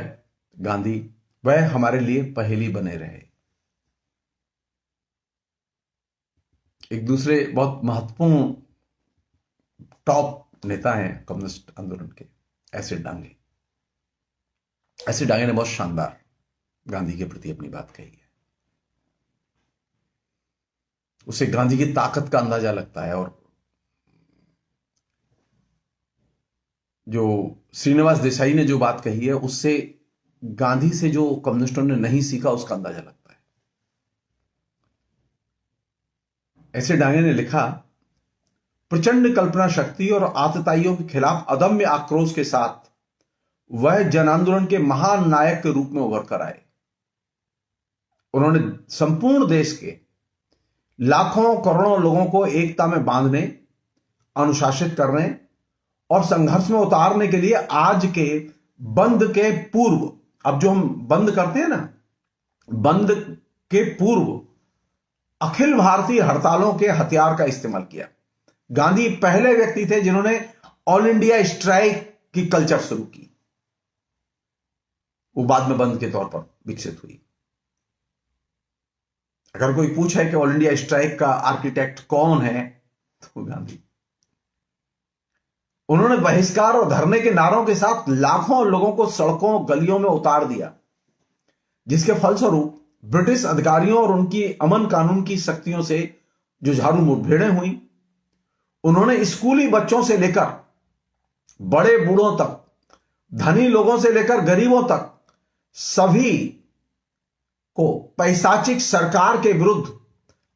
गांधी वह हमारे लिए पहेली बने रहे। एक दूसरे बहुत महत्वपूर्ण टॉप नेता हैं कम्युनिस्ट आंदोलन के, एसिड डांगे। एसिड डांगे ने बहुत शानदार गांधी के प्रति अपनी बात कही है। उसे गांधी की ताकत का अंदाजा लगता है, और जो श्रीनिवास देसाई ने जो बात कही है उससे गांधी से जो कम्युनिस्टों ने नहीं सीखा उसका अंदाजा लगता है। ऐसे डांगे ने लिखा, प्रचंड कल्पना शक्ति और आतताइयों के खिलाफ अदम्य आक्रोश के साथ वह जन आंदोलन के महान नायक के रूप में उभर कर आए। उन्होंने संपूर्ण देश के लाखों करोड़ों लोगों को एकता में बांधने, अनुशासित करने और संघर्ष में उतारने के लिए आज के बंद के पूर्व, अब जो हम बंद करते हैं ना, बंद के पूर्व अखिल भारतीय हड़तालों के हथियार का इस्तेमाल किया। गांधी पहले व्यक्ति थे जिन्होंने ऑल इंडिया स्ट्राइक की कल्चर शुरू की। वो बाद में बंद के तौर पर विकसित हुई। अगर कोई पूछे कि ऑल इंडिया स्ट्राइक का आर्किटेक्ट कौन है, तो गांधी। उन्होंने बहिष्कार और धरने के नारों के साथ लाखों लोगों को सड़कों गलियों में उतार दिया, जिसके फलस्वरूप ब्रिटिश अधिकारियों और उनकी अमन कानून की शक्तियों से जुझारू मुठभेड़ें हुई। उन्होंने स्कूली बच्चों से लेकर बड़े बूढ़ों तक, धनी लोगों से लेकर गरीबों तक सभी को पैशाचिक सरकार के विरुद्ध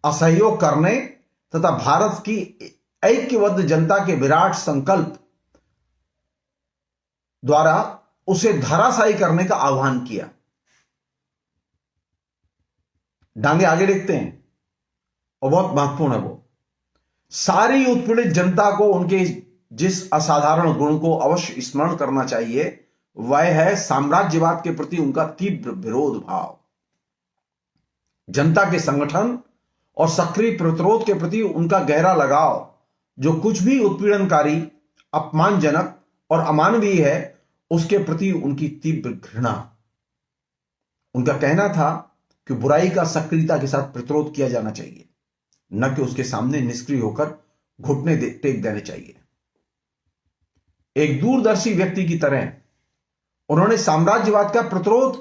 असहयोग करने तथा भारत की ऐक्यबद्ध जनता के विराट संकल्प द्वारा उसे धराशायी करने का आह्वान किया। डांगे आगे लिखते हैं, और बहुत महत्वपूर्ण है वो, सारी उत्पीड़ित जनता को उनके जिस असाधारण गुण को अवश्य स्मरण करना चाहिए वह है साम्राज्यवाद के प्रति उनका तीव्र विरोध भाव। जनता के संगठन और सक्रिय प्रतिरोध के प्रति उनका गहरा लगाव, जो कुछ भी उत्पीड़नकारी, अपमानजनक और अमानवीय है उसके प्रति उनकी तीव्र घृणा। उनका कहना था कि बुराई का सक्रियता के साथ प्रतिरोध किया जाना चाहिए, न कि उसके सामने निष्क्रिय होकर घुटने टेक देने चाहिए। एक दूरदर्शी व्यक्ति की तरह उन्होंने साम्राज्यवाद का प्रतिरोध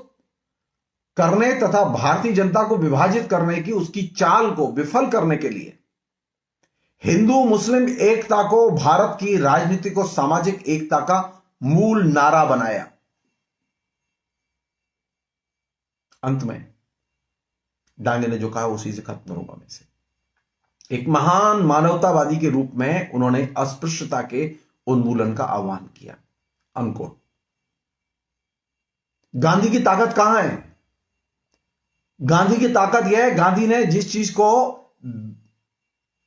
करने तथा भारतीय जनता को विभाजित करने की उसकी चाल को विफल करने के लिए हिंदू मुस्लिम एकता को भारत की राजनीतिक और सामाजिक एकता का मूल नारा बनाया। अंत में डांगे ने जो कहा उसी से खत्म करूंगा मैं से। एक महान मानवतावादी के रूप में उन्होंने अस्पृश्यता के उन्मूलन का आह्वान किया। अनकोट। गांधी की ताकत कहां है? गांधी की ताकत यह है, गांधी ने जिस चीज को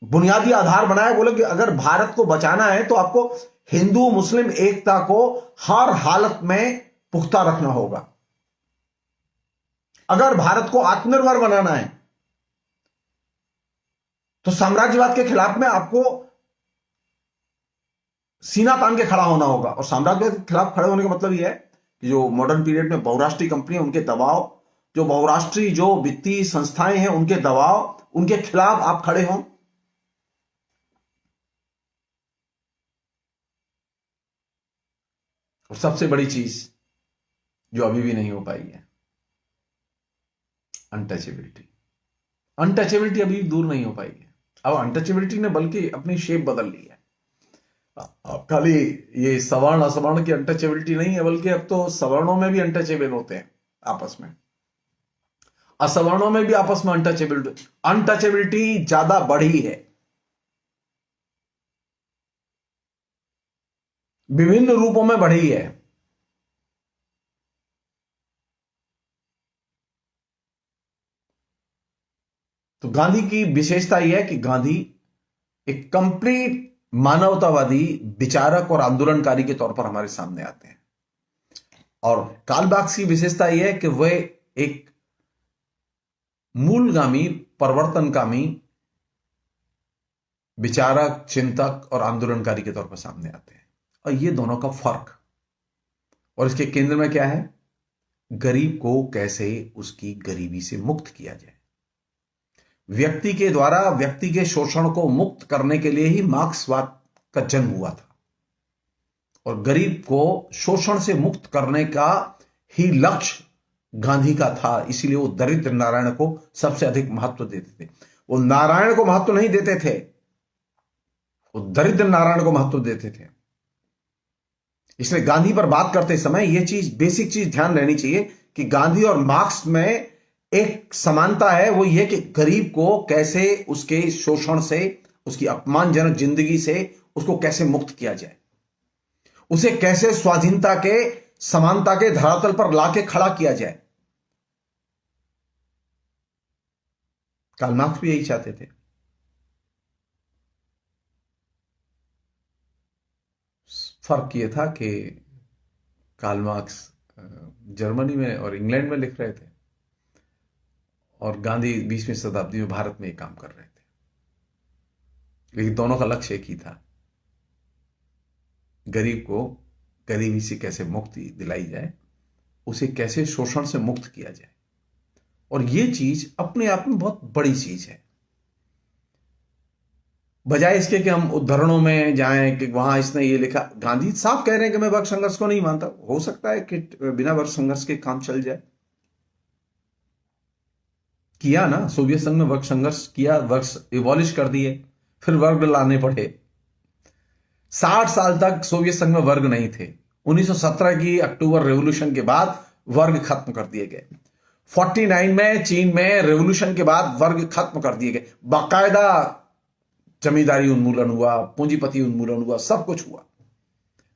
बुनियादी आधार बनाया, बोले कि अगर भारत को बचाना है तो आपको हिंदू मुस्लिम एकता को हर हालत में पुख्ता रखना होगा। अगर भारत को आत्मनिर्भर बनाना है तो साम्राज्यवाद के खिलाफ में आपको सीना तान के खड़ा होना होगा। और साम्राज्यवाद के खिलाफ खड़े होने का मतलब यह है कि जो मॉडर्न पीरियड में बहुराष्ट्रीय कंपनी, उनके दबाव, जो बहुराष्ट्रीय जो वित्तीय संस्थाएं हैं उनके दबाव, उनके खिलाफ आप खड़े हों। और सबसे बड़ी चीज जो अभी भी नहीं हो पाई है, अनटचेबिलिटी। अनटचेबिलिटी अभी दूर नहीं हो पाई है। अब अनटचेबिलिटी ने बल्कि अपनी शेप बदल ली है। अब खाली ये सवर्ण असवर्ण की अनटचेबिलिटी नहीं है, बल्कि अब तो सवर्णों में भी अनटचेबल होते हैं आपस में, असवर्णों में भी आपस में अनटचेबिलिटी ज्यादा बढ़ी है। विभिन्न रूपों में बढ़ी है। तो गांधी की विशेषता यह है कि गांधी एक कंप्लीट मानवतावादी विचारक और आंदोलनकारी के तौर पर हमारे सामने आते हैं। और कार्ल मार्क्स की विशेषता यह है कि वह एक मूलगामी, परिवर्तनकामी विचारक, चिंतक और आंदोलनकारी के तौर पर सामने आते हैं। और ये दोनों का फर्क, और इसके केंद्र में क्या है? गरीब को कैसे उसकी गरीबी से मुक्त किया जाए। व्यक्ति के द्वारा व्यक्ति के शोषण को मुक्त करने के लिए ही मार्क्सवाद का जन्म हुआ था। और गरीब को शोषण से मुक्त करने का ही लक्ष्य गांधी का था। इसीलिए वो दरिद्र नारायण को सबसे अधिक महत्व देते थे। वो नारायण को महत्व नहीं देते थे, वो दरिद्र नारायण को महत्व देते थे। इसलिए गांधी पर बात करते समय यह चीज, बेसिक चीज ध्यान रहनी चाहिए कि गांधी और मार्क्स में एक समानता है। वो ये कि गरीब को कैसे उसके शोषण से, उसकी अपमानजनक जिंदगी से उसको कैसे मुक्त किया जाए, उसे कैसे स्वाधीनता के, समानता के धरातल पर लाके खड़ा किया जाए। कार्ल मार्क्स भी यही चाहते थे। फर्क यह था कि कार्ल मार्क्स जर्मनी में और इंग्लैंड में लिख रहे थे और गांधी 20वीं शताब्दी में भारत में काम कर रहे थे। लेकिन दोनों का लक्ष्य एक ही था, गरीब को गरीबी से कैसे मुक्ति दिलाई जाए, उसे कैसे शोषण से मुक्त किया जाए। और यह चीज अपने आप में बहुत बड़ी चीज है। बजाय इसके कि हम उद्धरणों में जाएं कि वहां इसने ये लिखा, गांधी साफ कह रहे हैं कि मैं वर्ग संघर्ष को नहीं मानता। हो सकता है कि बिना वर्ग संघर्ष के काम चल जाए। किया ना, सोवियत संघ में वर्ग संघर्ष किया, वर्ग इवॉलिश कर दिए, फिर वर्ग लाने पड़े। 60 साल तक सोवियत संघ में वर्ग नहीं थे। 1917 की अक्टूबर रेवोल्यूशन के बाद वर्ग खत्म कर दिए गए। 49 में चीन में रेवोल्यूशन के बाद वर्ग खत्म कर दिए गए। बाकायदा जमींदारी उन्मूलन हुआ, पूंजीपति उन्मूलन हुआ, सब कुछ हुआ,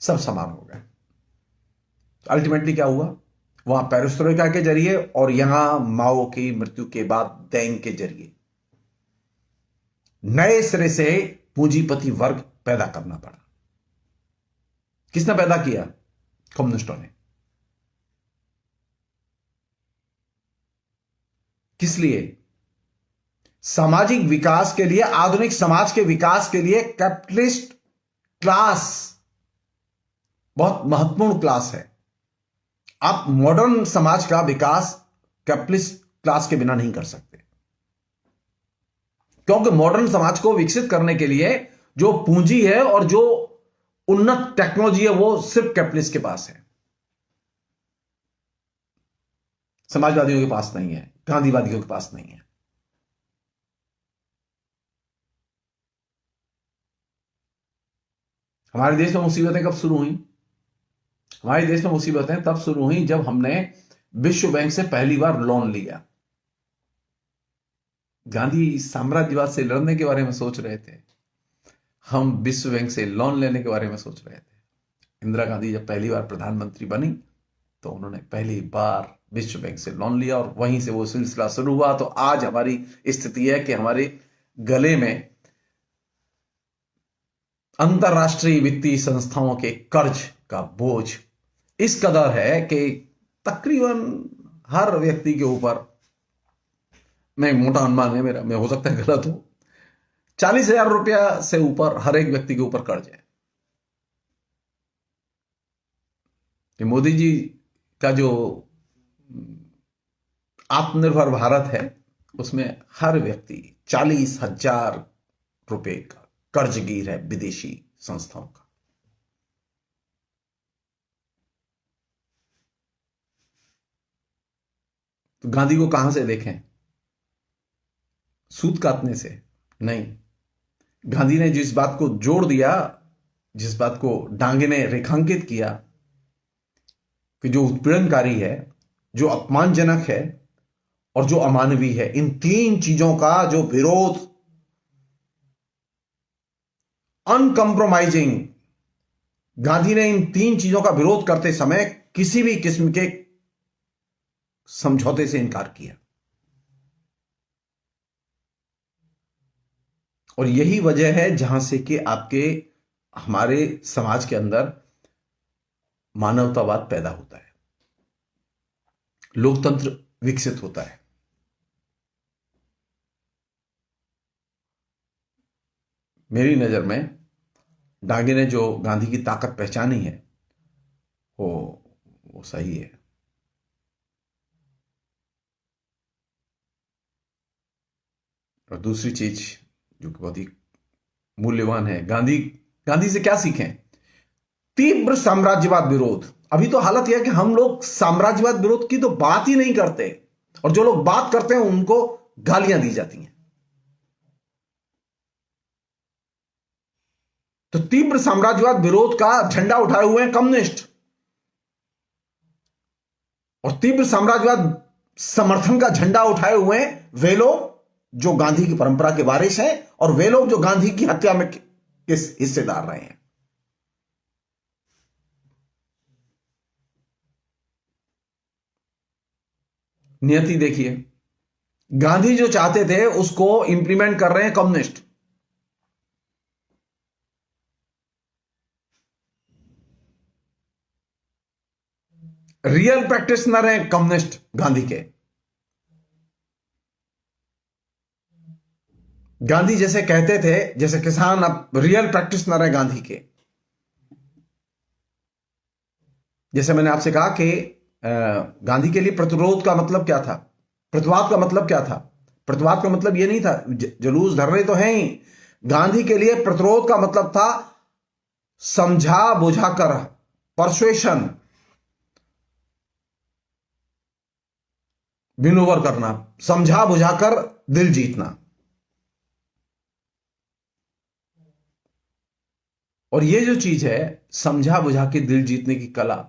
सब समान हो गए। अल्टीमेटली क्या हुआ? वहां पेरिस्ट्रोइका के जरिए और यहां माओ की मृत्यु के बाद देंग के जरिए नए सिरे से पूंजीपति वर्ग पैदा करना पड़ा। किसने पैदा किया? कम्युनिस्टों ने। किस लिए? सामाजिक विकास के लिए, आधुनिक समाज के विकास के लिए कैपिटलिस्ट क्लास बहुत महत्वपूर्ण क्लास है। आप मॉडर्न समाज का विकास कैपिटलिस्ट क्लास के बिना नहीं कर सकते, क्योंकि मॉडर्न समाज को विकसित करने के लिए जो पूंजी है और जो उन्नत टेक्नोलॉजी है वो सिर्फ कैपिटलिस्ट के पास है। समाजवादियों के पास नहीं है, गांधीवादियों के पास नहीं है। हमारे देश में मुसीबतें कब शुरू हुई? हमारे देश में मुसीबतें तब शुरू हुई जब हमने विश्व बैंक से पहली बार लोन लिया। गांधी साम्राज्यवाद से लड़ने के बारे में सोच रहे थे, हम विश्व बैंक से लोन लेने के बारे में सोच रहे थे। इंदिरा गांधी जब पहली बार प्रधानमंत्री बनी तो उन्होंने पहली बार विश्व बैंक से लोन लिया और वहीं से वो सिलसिला शुरू हुआ। तो आज हमारी स्थिति है कि हमारे गले में अंतरराष्ट्रीय वित्तीय संस्थाओं के कर्ज का बोझ इस कदर है कि तकरीबन हर व्यक्ति के ऊपर, मैं मोटा अनुमान है मेरा, मैं हो सकता है गलत हो, 40,000 रुपया से ऊपर हर एक व्यक्ति के ऊपर कर्ज है। कि मोदी जी का जो आत्मनिर्भर भारत है उसमें हर व्यक्ति 40,000 रुपए का कर्जगीर है विदेशी संस्थाओं का। तो गांधी को कहां से देखें? सूत काटने से नहीं। गांधी ने जिस बात को जोड़ दिया, जिस बात को डांगे ने रेखांकित किया कि जो उत्पीड़नकारी है, जो अपमानजनक है और जो अमानवीय है, इन तीन चीजों का जो विरोध अनकंप्रोमाइजिंग, गांधी ने इन तीन चीजों का विरोध करते समय किसी भी किस्म के समझौते से इनकार किया। और यही वजह है जहां से कि आपके हमारे समाज के अंदर मानवतावाद पैदा होता है, लोकतंत्र विकसित होता है। मेरी नजर में डांगे ने जो गांधी की ताकत पहचानी है वो सही है। और दूसरी चीज जो कि बहुत ही मूल्यवान है, गांधी से क्या सीखें? तीव्र साम्राज्यवाद विरोध। अभी तो हालत यह है कि हम लोग साम्राज्यवाद विरोध की तो बात ही नहीं करते, और जो लोग बात करते हैं उनको गालियां दी जाती हैं। तो तीव्र साम्राज्यवाद विरोध का झंडा उठाए हुए हैं कम्युनिस्ट, और तीव्र साम्राज्यवाद समर्थन का झंडा उठाए हुए हैं वे लोग जो गांधी की परंपरा के वारिस हैं, और वे लोग जो गांधी की हत्या में किस हिस्सेदार रहे हैं। नियति देखिए, गांधी जो चाहते थे उसको इंप्लीमेंट कर रहे हैं कम्युनिस्ट। रियल प्रैक्टिशनर हैं कम्युनिस्ट गांधी के। गांधी जैसे कहते थे, जैसे किसान अब रियल प्रैक्टिशनर है गांधी के। जैसे मैंने आपसे कहा कि गांधी के लिए प्रतिरोध का मतलब क्या था, प्रतिवाद का मतलब क्या था? प्रतिवाद का मतलब यह नहीं था जुलूस धर रहे तो हैं ही। गांधी के लिए प्रतिरोध का मतलब था समझा बुझाकर, परसुएशन, विनोवर करना, समझा बुझाकर दिल जीतना। और ये जो चीज है समझा बुझा के दिल जीतने की कला,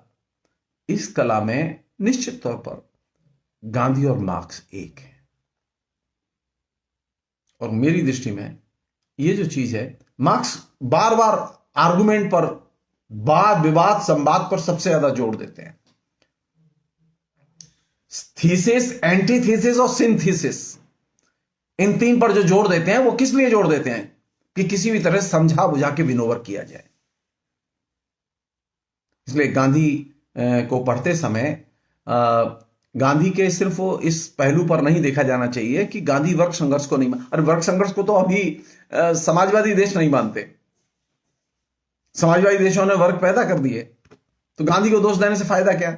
इस कला में निश्चित तौर पर गांधी और मार्क्स एक है। और मेरी दृष्टि में ये जो चीज है, मार्क्स बार बार आर्गुमेंट पर, वाद विवाद संवाद पर सबसे ज्यादा जोर देते हैं। थीसिस, एंटीथीसिस और सिंथेसिस, इन तीन पर जो जोर देते हैं वो किस लिए जोर देते हैं? कि किसी भी तरह समझा बुझा के विनोवर किया जाए। इसलिए गांधी को पढ़ते समय गांधी के सिर्फ इस पहलू पर नहीं देखा जाना चाहिए कि गांधी वर्ग संघर्ष को नहीं, अरे वर्ग संघर्ष को तो अभी समाजवादी देश नहीं मानते। समाजवादी देशों ने वर्ग पैदा कर दिए, तो गांधी को दोष देने से फायदा क्या?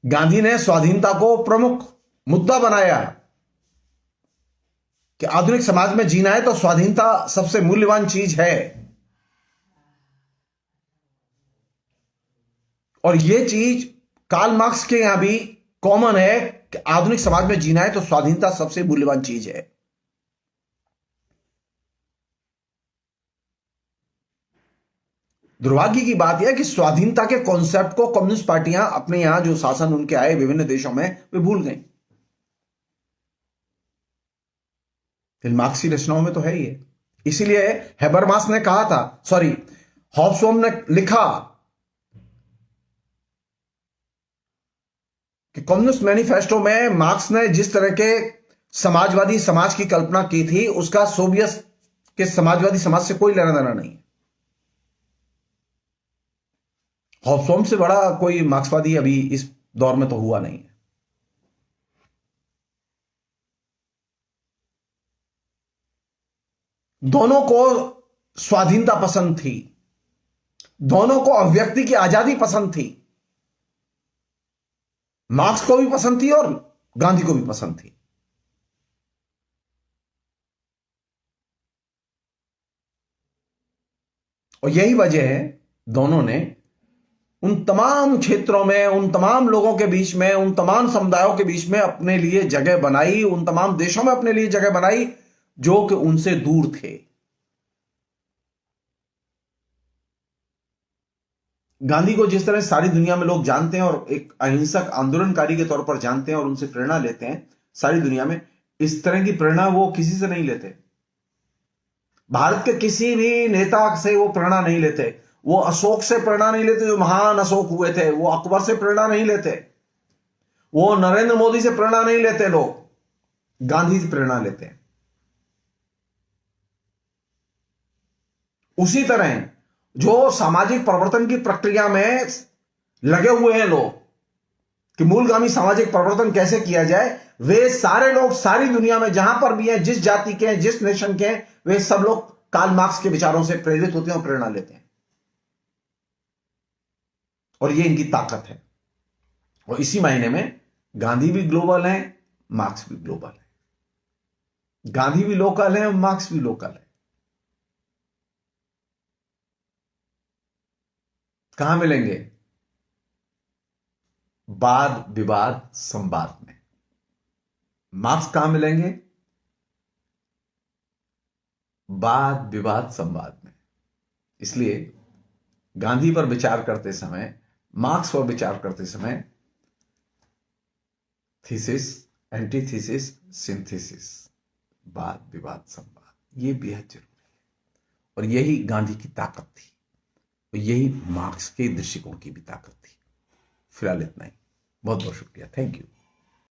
गांधी ने स्वाधीनता को प्रमुख मुद्दा बनाया कि आधुनिक समाज में जीना है तो स्वाधीनता सबसे मूल्यवान चीज है। और ये चीज कार्ल मार्क्स के यहां भी कॉमन है कि आधुनिक समाज में जीना है तो स्वाधीनता सबसे मूल्यवान चीज है। दुर्भाग्य की बात यह है कि स्वाधीनता के कॉन्सेप्ट को कम्युनिस्ट पार्टियां अपने यहां जो शासन उनके आए विभिन्न देशों में वे भूल गए। फिर मार्क्सी रचनाओं में तो है ही है। इसीलिए हेबरमास ने कहा था, सॉरी, हॉब्सबॉम ने लिखा कि कम्युनिस्ट मैनिफेस्टो में मार्क्स ने जिस तरह के समाजवादी समाज की कल्पना की थी उसका सोवियत के समाजवादी समाज से कोई लेना देना नहीं है। हॉब्सबॉम से बड़ा कोई मार्क्सवादी अभी इस दौर में तो हुआ नहीं है। दोनों को स्वाधीनता पसंद थी, दोनों को अभिव्यक्ति की आजादी पसंद थी। मार्क्स को भी पसंद थी और गांधी को भी पसंद थी। और यही वजह है दोनों ने उन तमाम क्षेत्रों में, उन तमाम लोगों के बीच में, उन तमाम समुदायों के बीच में अपने लिए जगह बनाई, उन तमाम देशों में अपने लिए जगह बनाई जो कि उनसे दूर थे। गांधी को जिस तरह सारी दुनिया में लोग जानते हैं और एक अहिंसक आंदोलनकारी के तौर पर जानते हैं और उनसे प्रेरणा लेते हैं सारी दुनिया में, इस तरह की प्रेरणा वो किसी से नहीं लेते। भारत के किसी भी नेता से वो प्रेरणा नहीं लेते। वो अशोक से प्रेरणा नहीं लेते जो महान अशोक हुए थे, वो अकबर से प्रेरणा नहीं लेते, वो नरेंद्र मोदी से प्रेरणा नहीं लेते, लोग गांधी से प्रेरणा लेते हैं। उसी तरह जो सामाजिक परिवर्तन की प्रक्रिया में लगे हुए हैं लोग कि मूलगामी सामाजिक परिवर्तन कैसे किया जाए, वे सारे लोग सारी दुनिया में जहां पर भी हैं, जिस जाति के हैं, जिस नेशन के हैं, वे सब लोग कार्ल मार्क्स के विचारों से प्रेरित होते हैं और प्रेरणा लेते हैं। और ये इनकी ताकत है। और इसी महीने में गांधी भी ग्लोबल है, मार्क्स भी ग्लोबल है। गांधी भी लोकल है, मार्क्स भी लोकल है। कहां मिलेंगे? वाद विवाद संवाद में। मार्क्स कहां मिलेंगे? वाद विवाद संवाद में। इसलिए गांधी पर विचार करते समय, मार्क्स पर विचार करते समय थीसिस, एंटीथीसिस, सिंथेसिस, वाद विवाद संवाद, ये बेहद जरूरी है। और यही गांधी की ताकत थी और यही मार्क्स के दृष्टिकोण की भी ताकत थी। फिलहाल इतना ही। बहुत बहुत शुक्रिया। Thank you.